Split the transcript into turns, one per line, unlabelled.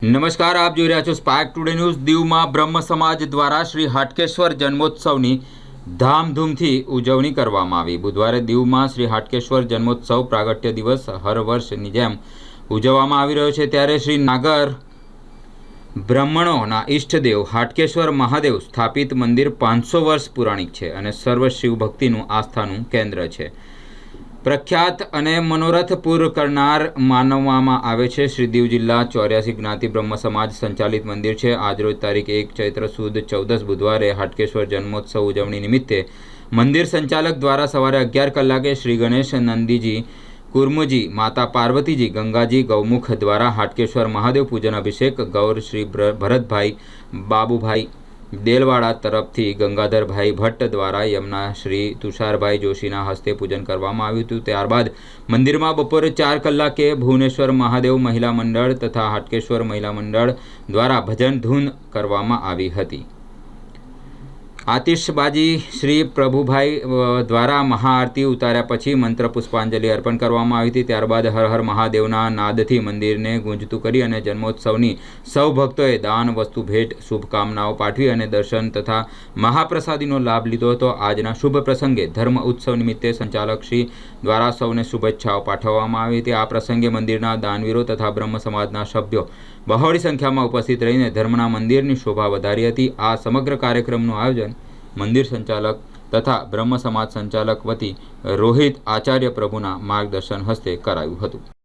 નમસ્કાર, આપ જોઈ રહ્યા છો સ્પાર્ક ટુડે ન્યૂઝ। દીવમાં બ્રહ્મ સમાજ દ્વારા શ્રી હાટકેશ્વર જન્મોત્સવની ધામધૂમથી ઉજવણી કરવામાં આવી। બુધવારે દીવમાં શ્રી હાટકેશ્વર જન્મોત્સવ પ્રાગટ્ય દિવસ હર વર્ષની જેમ ઉજવવામાં આવી રહ્યો છે। ત્યારે શ્રી નાગર બ્રાહ્મણોના ઈષ્ટદેવ હાટકેશ્વર મહાદેવ સ્થાપિત મંદિર 500 વર્ષ પુરાણિક છે અને સર્વ શિવ ભક્તિનું આસ્થાનું કેન્દ્ર છે। પ્રખ્યાત અને મનોરથ પૂર્ણ કરનાર માનવામાં આવે છે। શ્રી દીવ જિલ્લા 84 જ્ઞાતિ બ્રહ્મ સમાજ સંચાલિત મંદિર છે। આજરોજ તારીખ 1 ચૈત્ર સુદ 14 બુધવારે હાટકેશ્વર જન્મોત્સવ ઉજવણી નિમિત્તે મંદિર સંચાલક દ્વારા સવારે 11 કલાકે શ્રી ગણેશ નંદીજી કુર્મજી, માતા પાર્વતીજી, ગંગાજી ગૌમુખ દ્વારા હાટકેશ્વર મહાદેવ પૂજન અભિષેક ગૌર શ્રી ભરતભાઈ બાબુભાઈ દેલવાડા તરફથી ગંગાધરભાઈ ભટ્ટ દ્વારા યમના શ્રી તુષારભાઈ જોશીના હસ્તે પૂજન કરવામાં આવ્યું હતું। ત્યારબાદ મંદિરમાં બપોરે 4 કલાકે ભુવનેશ્વર મહાદેવ મહિલા મંડળ તથા હાટકેશ્વર મહિલા મંડળ દ્વારા ભજન ધૂન કરવામાં આવી હતી। આતિશબાજી શ્રી પ્રભુભાઈ દ્વારા મહાઆરતી ઉતાર્યા પછી મંત્ર પુષ્પાંજલિ અર્પણ કરવામાં આવી હતી। ત્યારબાદ હર હર મહાદેવના નાદથી મંદિરને ગુંજતું કરી અને જન્મોત્સવની સૌ ભક્તોએ દાન, વસ્તુ ભેટ, શુભકામનાઓ પાઠવી અને દર્શન તથા મહાપ્રસાદીનો લાભ લીધો હતો। આજના શુભ પ્રસંગે ધર્મ ઉત્સવ નિમિત્તે સંચાલકશ્રી દ્વારા સૌને શુભેચ્છાઓ પાઠવવામાં આવી હતી। આ પ્રસંગે મંદિરના દાનવીરો તથા બ્રહ્મ સમાજના સભ્યો બહોળી સંખ્યામાં ઉપસ્થિત રહીને ધર્મના મંદિરની શોભા વધારી હતી। આ સમગ્ર કાર્યક્રમનું આયોજન મંદિર સંચાલક તથા બ્રહ્મ સમાજ સંચાલક વતી રોહિત આચાર્ય પ્રભુના માર્ગદર્શન હસ્તે કરાયું હતું।